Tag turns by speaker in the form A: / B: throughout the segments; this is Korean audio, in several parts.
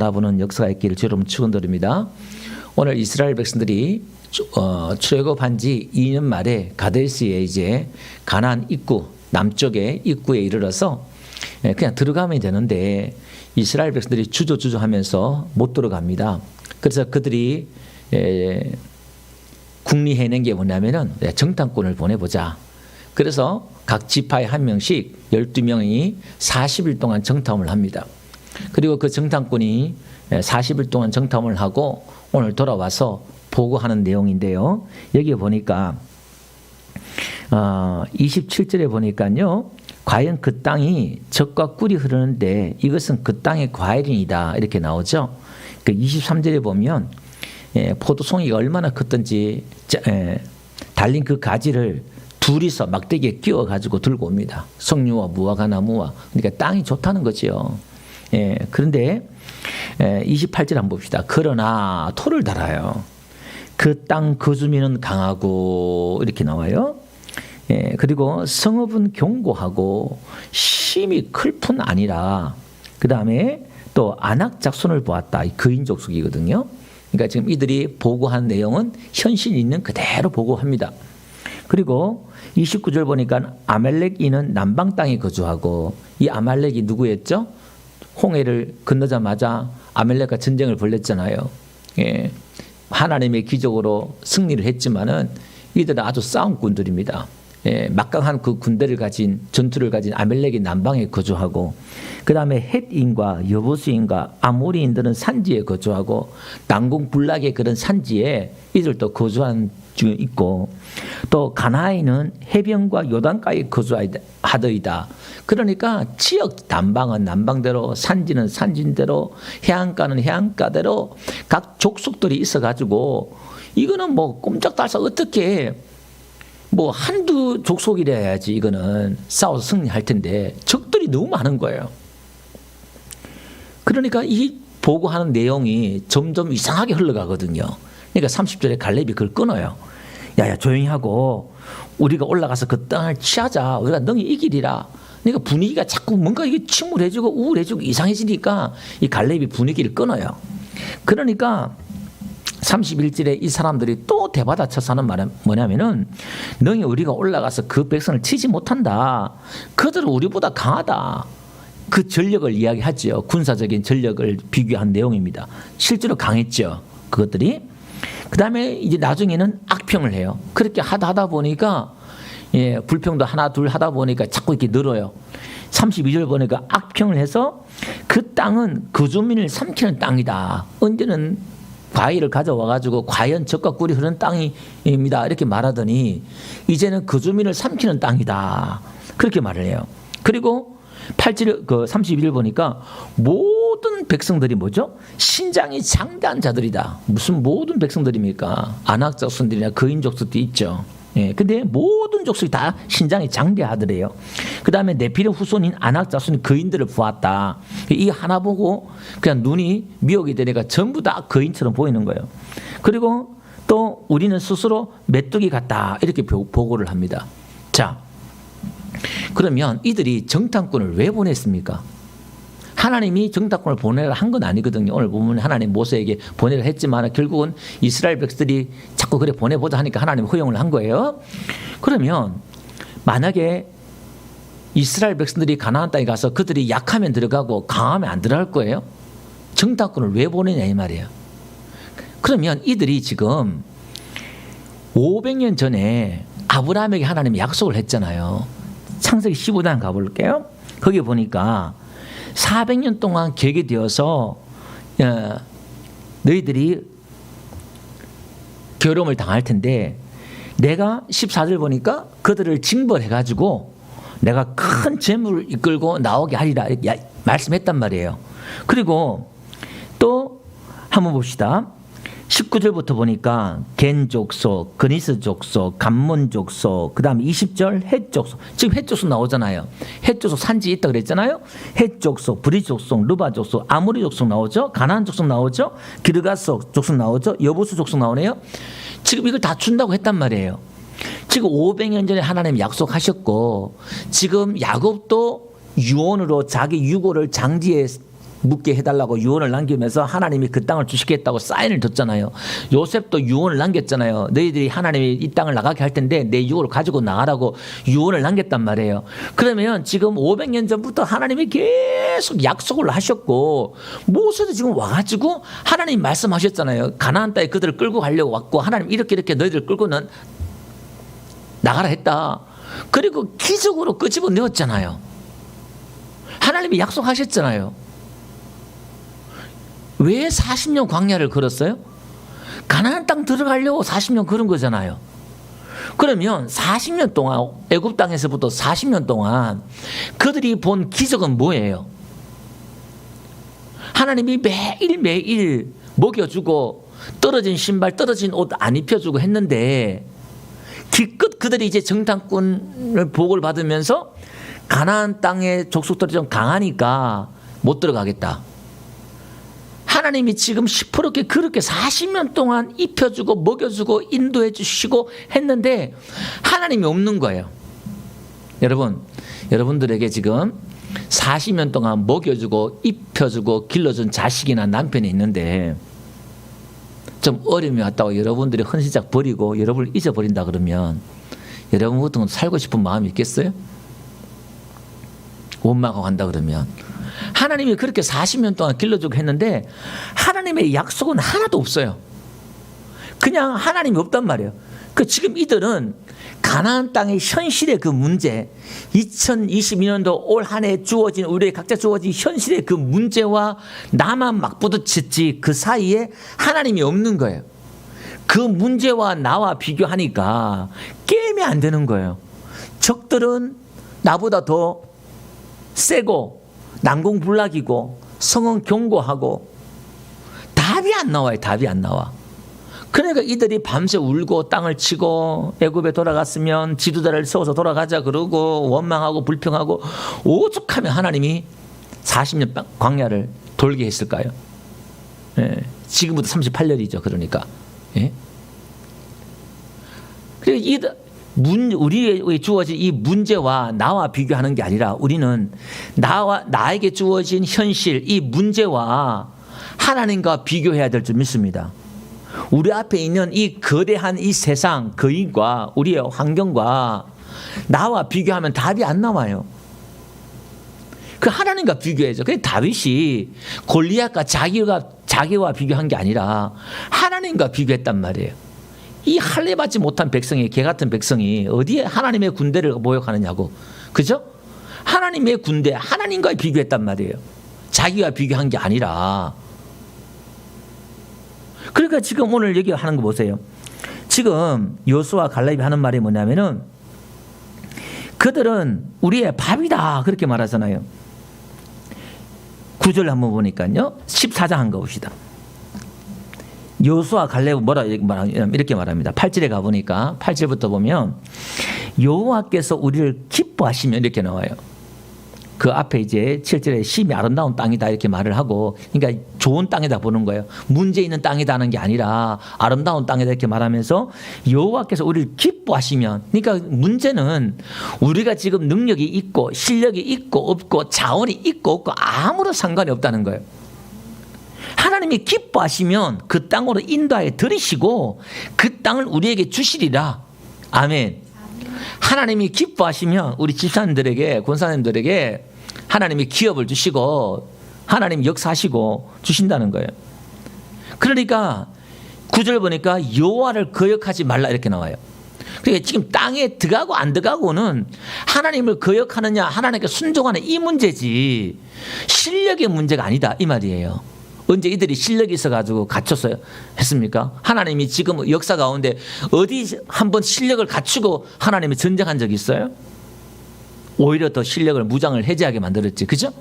A: 바라보는 역사가 있기를 주로 축원드립니다. 오늘 이스라엘 백성들이 출애굽한 지 2년 말에 가데스에 이제 가나안 입구 남쪽의 입구에 이르러서 그냥 들어가면 되는데 이스라엘 백성들이 주저하면서 못 들어갑니다. 그래서 그들이 궁리해낸 게 뭐냐면은 정탐꾼을 보내보자. 그래서 각 지파에 한 명씩 12명이 40일 동안 정탐을 합니다. 그리고 그 정탐꾼이 40일 동안 정탐을 하고 오늘 돌아와서 보고하는 내용인데요. 여기 보니까 27절에 보니까요. 과연 그 땅이 젖과 꿀이 흐르는데 이것은 그 땅의 과일이다 이렇게 나오죠. 그 23절에 보면 포도송이가 얼마나 컸던지 달린 그 가지를 둘이서 막대기에 끼워가지고 들고 옵니다. 석류와 무화과 나무와. 그러니까 땅이 좋다는 거죠. 그런데 28절 한번 봅시다. 그러나 토를 달아요. 그 땅 그 주민은 강하고 이렇게 나와요. 그리고 성읍은 견고하고 심히 클 뿐 아니라 그 다음에 또 안악 작손을 보았다. 그인 족속이거든요. 그러니까 지금 이들이 보고한 내용은 현실 있는 그대로 보고합니다. 그리고 29절 보니까 아말렉인은 남방 땅에 거주하고 이 아말렉이 누구였죠? 홍해를 건너자마자 아말렉과 전쟁을 벌였잖아요. 하나님의 기적으로 승리를 했지만은 이들은 아주 싸움꾼들입니다. 막강한 그 군대를 가진 전투를 가진 아말렉이 남방에 거주하고 그 다음에 헷인과 여부스인과 아모리인들은 산지에 거주하고 난공불락의 그런 산지에 이들도 거주한 중에 있고 또 가나안은 해변과 요단가에 거주하더이다. 그러니까 지역 남방은 남방대로 산지는 산진대로 해안가는 해안가대로 각 족속들이 있어가지고 이거는 뭐 꼼짝달싹 어떻게 뭐 한두 족속이라 해야지 이거는 싸워서 승리할 텐데 적들이 너무 많은 거예요. 그러니까 이 보고하는 내용이 점점 이상하게 흘러가거든요. 그러니까 30절에 갈렙이 그걸 끊어요. 야야 조용히 하고 우리가 올라가서 그 땅을 취하자. 우리가 너희 이기리라. 그러니까 분위기가 자꾸 뭔가 이게 침울해지고 우울해지고 이상해지니까 이 갈렙이 분위기를 끊어요. 그러니까 31절에 이 사람들이 또 대받아쳐서 하는 말은 뭐냐면은 너희 우리가 올라가서 그 백성을 치지 못한다. 그들은 우리보다 강하다. 그 전력을 이야기하죠. 군사적인 전력을 비교한 내용입니다. 실제로 강했죠. 그것들이. 그 다음에 이제 나중에는 악평을 해요. 그렇게 하다 보니까 불평도 하나 둘 하다 보니까 자꾸 이렇게 늘어요. 32절 보니까 악평을 해서 그 땅은 그 주민을 삼키는 땅이다. 언제는 과일을 가져와가지고 과연 젖과 꿀이 흐르는 땅입니다. 이렇게 말하더니 이제는 그 주민을 삼키는 땅이다. 그렇게 말을 해요. 그리고 8절, 31절 보니까 모든 백성들이 뭐죠? 신장이 장대한 자들이다. 무슨 모든 백성들입니까? 안악 족속들이나 거인 족속도 있죠. 근데 모든 족속이 다 신장이 장대하더래요. 그 다음에 네피림 후손인 안악 자손이 거인들을 보았다. 이 하나 보고 그냥 눈이 미혹이 되니까 전부 다 거인처럼 보이는 거예요. 그리고 또 우리는 스스로 메뚜기 같다. 이렇게 보고를 합니다. 자, 그러면 이들이 정탐꾼을 왜 보냈습니까? 하나님이 정탐꾼을 보내라 한 건 아니거든요. 오늘 보면 하나님 모세에게 보내라 했지만 결국은 이스라엘 백성들이 자꾸 그래 보내보자 하니까 하나님 허용을 한 거예요. 그러면 만약에 이스라엘 백성들이 가나안 땅에 가서 그들이 약하면 들어가고 강하면 안 들어갈 거예요. 정탐꾼을 왜 보내냐 이 말이에요. 그러면 이들이 지금 500년 전에 아브라함에게 하나님이 약속을 했잖아요. 창세기 15장 가볼게요. 거기 보니까 400년 동안 계획이 되어서 너희들이 결혼을 당할 텐데 내가 14절 보니까 그들을 징벌해가지고 내가 큰 재물을 이끌고 나오게 하리라 말씀했단 말이에요. 그리고 또 한번 봅시다. 19절부터 보니까 겐 족속, 그니스 족속, 감몬 족속, 그 다음 20절 헷 족속. 지금 헷 족속 나오잖아요. 헷 족속 산지에 있다 그랬잖아요. 헷 족속, 브리 족속, 르바 족속, 아모리 족속 나오죠. 가나안 족속 나오죠. 기르가스 족속 나오죠. 여부수 족속 나오네요. 지금 이걸 다 준다고 했단 말이에요. 지금 500년 전에 하나님 약속하셨고 지금 야곱도 유언으로 자기 유고를 장지에 묻게 해달라고 유언을 남기면서 하나님이 그 땅을 주시겠다고 사인을 줬잖아요. 요셉도 유언을 남겼잖아요. 너희들이 하나님이 이 땅을 나가게 할 텐데 내 유언을 가지고 나가라고 유언을 남겼단 말이에요. 그러면 지금 500년 전부터 하나님이 계속 약속을 하셨고 모세도 지금 와가지고 하나님 말씀하셨잖아요. 가나안 땅에 그들을 끌고 가려고 왔고 하나님 이렇게 너희들을 끌고는 나가라 했다. 그리고 기적으로 끄집어내었잖아요. 하나님이 약속하셨잖아요. 왜 40년 광야를 걸었어요? 가나안 땅 들어가려고 40년 걸은 거잖아요. 그러면 40년 동안 애굽 땅에서부터 40년 동안 그들이 본 기적은 뭐예요? 하나님이 매일 먹여주고 떨어진 신발 떨어진 옷 안 입혀주고 했는데 기껏 그들이 이제 정탐꾼을 복을 받으면서 가나안 땅의 족속들이 좀 강하니까 못 들어가겠다. 하나님이 지금 시퍼렇게 그렇게 40년 동안 입혀주고 먹여주고 인도해 주시고 했는데 하나님이 없는 거예요. 여러분들에게 지금 40년 동안 먹여주고 입혀주고 길러준 자식이나 남편이 있는데 좀 어려움이 왔다고 여러분들이 헌신작 버리고 여러분을 잊어버린다 그러면 여러분 같은 건 살고 싶은 마음이 있겠어요? 원망하고 간다 그러면 하나님이 그렇게 40년 동안 길러주고 했는데 하나님의 약속은 하나도 없어요. 그냥 하나님이 없단 말이에요. 지금 이들은 가나안 땅의 현실의 그 문제, 2022년도 올 한 해 주어진 우리의 각자 주어진 현실의 그 문제와 나만 막 부딪혔지 그 사이에 하나님이 없는 거예요. 그 문제와 나와 비교하니까 게임이 안 되는 거예요. 적들은 나보다 더 세고 난공불락이고 성은 견고하고 답이 안 나와요. 답이 안 나와. 그러니까 이들이 밤새 울고 땅을 치고 애굽에 돌아갔으면 지도자를 세워서 돌아가자 그러고 원망하고 불평하고 오죽하면 하나님이 40년 광야를 돌게 했을까요? 예, 지금부터 38년이죠. 그러니까. 예? 우리에게 주어진 이 문제와 나와 비교하는 게 아니라 우리는 나에게 주어진 현실, 이 문제와 하나님과 비교해야 될 줄 믿습니다. 우리 앞에 있는 이 거대한 이 세상, 거인과 우리의 환경과 나와 비교하면 답이 안 나와요. 그 하나님과 비교해야죠. 그래서 다윗이 골리앗과 자기와 비교한 게 아니라 하나님과 비교했단 말이에요. 이 할례 받지 못한 백성이, 개 같은 백성이 어디에 하나님의 군대를 모욕하느냐고. 그죠? 하나님의 군대, 하나님과 비교했단 말이에요. 자기와 비교한 게 아니라. 그러니까 지금 오늘 얘기하는 거 보세요. 지금 여호수아 갈렙이 하는 말이 뭐냐면은 그들은 우리의 밥이다 그렇게 말하잖아요. 9절 한번 보니까요. 14장 한 거 봅시다. 여호수아 갈렙은 이렇게 말합니다. 8절에 가보니까 8절부터 보면 여호와께서 우리를 기뻐하시면 이렇게 나와요. 그 앞에 이제 7절에 심히 아름다운 땅이다 이렇게 말을 하고, 그러니까 좋은 땅이다 보는 거예요. 문제 있는 땅이다 하는 게 아니라 아름다운 땅이다 이렇게 말하면서 여호와께서 우리를 기뻐하시면, 그러니까 문제는 우리가 지금 능력이 있고 실력이 있고 없고 자원이 있고 없고 아무런 상관이 없다는 거예요. 하나님이 기뻐하시면 그 땅으로 인도하여 들이시고 그 땅을 우리에게 주시리라. 아멘. 하나님이 기뻐하시면 우리 집사님들에게, 권사님들에게 하나님이 기업을 주시고 하나님 역사하시고 주신다는 거예요. 그러니까 9절 보니까 여호와를 거역하지 말라 이렇게 나와요. 그러니까 지금 땅에 들어가고 안 들어가고는 하나님을 거역하느냐 하나님께 순종하는 이 문제지 실력의 문제가 아니다 이 말이에요. 언제 이들이 실력이 있어가지고 갖췄어요? 했습니까? 하나님이 지금 역사 가운데 어디 한번 실력을 갖추고 하나님이 전쟁한 적이 있어요? 오히려 더 실력을 무장을 해제하게 만들었지. 그죠?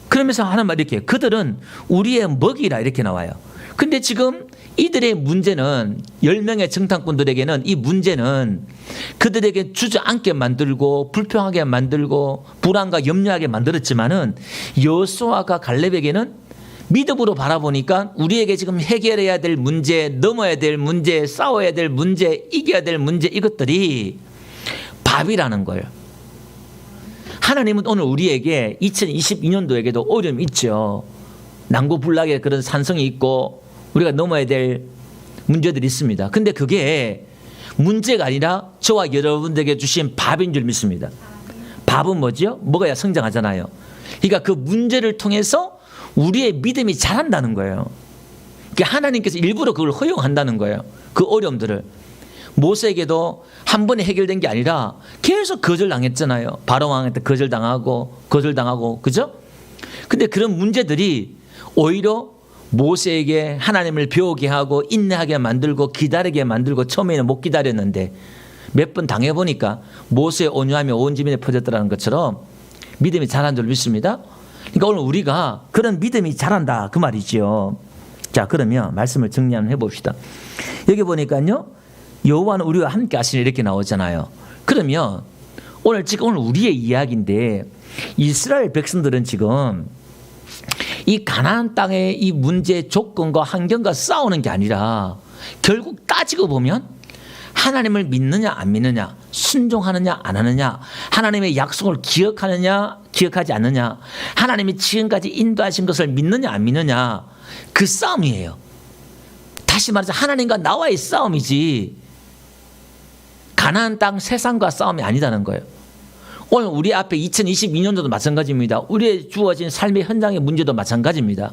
A: 그러면서 하는 말이 이렇게, 그들은 우리의 먹이라 이렇게 나와요. 근데 지금 이들의 문제는, 10명의 정탐꾼들에게는 이 문제는 그들에게 주저앉게 만들고 불평하게 만들고 불안과 염려하게 만들었지만은 여호수아가 갈렙에게는 믿음으로 바라보니까 우리에게 지금 해결해야 될 문제, 넘어야 될 문제, 싸워야 될 문제, 이겨야 될 문제, 이것들이 밥이라는 거예요. 하나님은 오늘 우리에게 2022년도에게도 어려움이 있죠. 난고불락의 그런 산성이 있고 우리가 넘어야 될 문제들이 있습니다. 근데 그게 문제가 아니라 저와 여러분들에게 주신 밥인 줄 믿습니다. 밥은 뭐죠? 먹어야 성장하잖아요. 그러니까 그 문제를 통해서 우리의 믿음이 자란다는 거예요. 그러니까 하나님께서 일부러 그걸 허용한다는 거예요. 그 어려움들을. 모세에게도 한 번에 해결된 게 아니라 계속 거절당했잖아요. 바로 왕한테 거절당하고, 그죠? 근데 그런 문제들이 오히려 모세에게 하나님을 배우게 하고 인내하게 만들고 기다리게 만들고 처음에는 못 기다렸는데 몇 번 당해보니까 모세의 온유함이 온 지면에 퍼졌다는 것처럼 믿음이 자란 줄 믿습니다. 그러니까 오늘 우리가 그런 믿음이 자란다 그 말이죠. 자, 그러면 말씀을 정리 한번 해봅시다. 여기 보니까요, 여호와는 우리와 함께 하시니 이렇게 나오잖아요. 그러면 오늘 우리의 이야기인데 이스라엘 백성들은 지금 이 가나안 땅의 이 문제 조건과 환경과 싸우는 게 아니라 결국 따지고 보면 하나님을 믿느냐 안 믿느냐, 순종하느냐 안 하느냐, 하나님의 약속을 기억하느냐 기억하지 않느냐, 하나님이 지금까지 인도하신 것을 믿느냐 안 믿느냐, 그 싸움이에요. 다시 말해서 하나님과 나와의 싸움이지 가나안 땅 세상과 싸움이 아니다는 거예요. 오늘 우리 앞에 2022년도도 마찬가지입니다. 우리의 주어진 삶의 현장의 문제도 마찬가지입니다.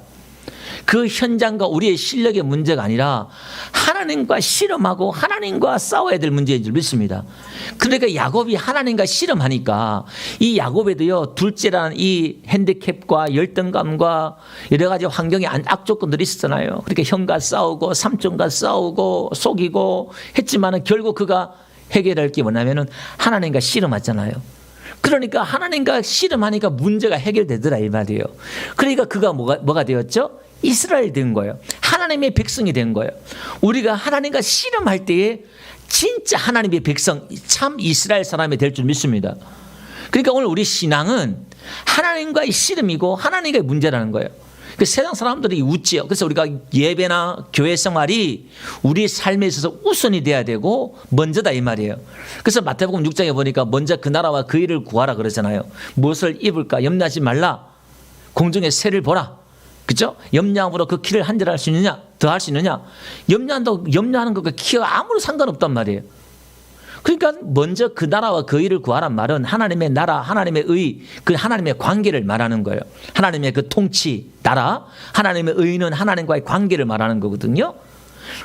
A: 그 현장과 우리의 실력의 문제가 아니라 하나님과 씨름하고 하나님과 싸워야 될 문제인 줄 믿습니다. 그러니까 야곱이 하나님과 씨름하니까 이 야곱에도요, 둘째라는 이 핸디캡과 열등감과 여러 가지 환경의 악조건들이 있었잖아요. 그러니까 형과 싸우고 삼촌과 싸우고 속이고 했지만은 결국 그가 해결할 게 뭐냐면은 하나님과 씨름하잖아요. 그러니까 하나님과 씨름하니까 문제가 해결되더라 이 말이에요. 그러니까 그가 뭐가 되었죠? 이스라엘이 된 거예요. 하나님의 백성이 된 거예요. 우리가 하나님과 씨름할 때에 진짜 하나님의 백성, 참 이스라엘 사람이 될 줄 믿습니다. 그러니까 오늘 우리 신앙은 하나님과의 씨름이고 하나님과의 문제라는 거예요. 그 세상 사람들이 웃지요. 그래서 우리가 예배나 교회 생활이 우리 삶에 있어서 우선이 돼야 되고 먼저다 이 말이에요. 그래서 마태복음 6장에 보니까 먼저 그 나라와 그 일을 구하라 그러잖아요. 무엇을 입을까 염려하지 말라. 공중의 새를 보라. 그죠? 염려함으로 그 키를 한절할 수 있느냐? 더 할 수 있느냐? 염려하는 것과 키가 아무런 상관없단 말이에요. 그러니까 먼저 그 나라와 그 일을 구하란 말은 하나님의 나라, 하나님의 의, 그 하나님의 관계를 말하는 거예요. 하나님의 그 통치, 나라, 하나님의 의는 하나님과의 관계를 말하는 거거든요.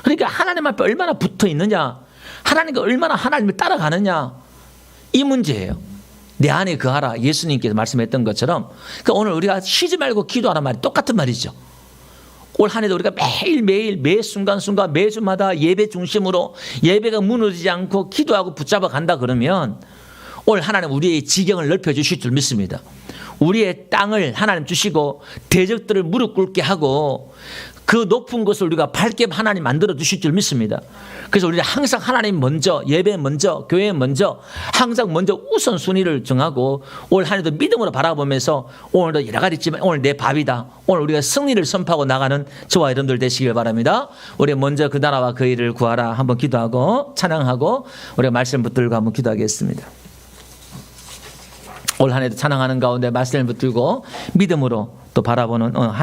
A: 그러니까 하나님 앞에 얼마나 붙어 있느냐, 하나님과 얼마나 하나님을 따라가느냐, 이 문제예요. 내 안에 거하라. 예수님께서 말씀했던 것처럼. 그러니까 오늘 우리가 쉬지 말고 기도하는 말이 똑같은 말이죠. 올 한 해도 우리가 매일매일 매 순간순간 매주마다 예배 중심으로 예배가 무너지지 않고 기도하고 붙잡아 간다 그러면 오늘 하나님 우리의 지경을 넓혀 주실 줄 믿습니다. 우리의 땅을 하나님 주시고 대적들을 무릎 꿇게 하고 그 높은 곳을 우리가 밝게 하나님 만들어 주실 줄 믿습니다. 그래서 우리는 항상 하나님 먼저, 예배 먼저, 교회 먼저, 항상 먼저 우선순위를 정하고 올 한 해도 믿음으로 바라보면서 오늘도 여러 가지 있지만 오늘 내 밥이다. 오늘 우리가 승리를 선포하고 나가는 저와 여러분들 되시길 바랍니다. 우리 먼저 그 나라와 그 일을 구하라. 한번 기도하고 찬양하고 우리가 말씀 붙들고 한번 기도하겠습니다. 올 한 해도 찬양하는 가운데 말씀을 붙들고 믿음으로 또 바라보는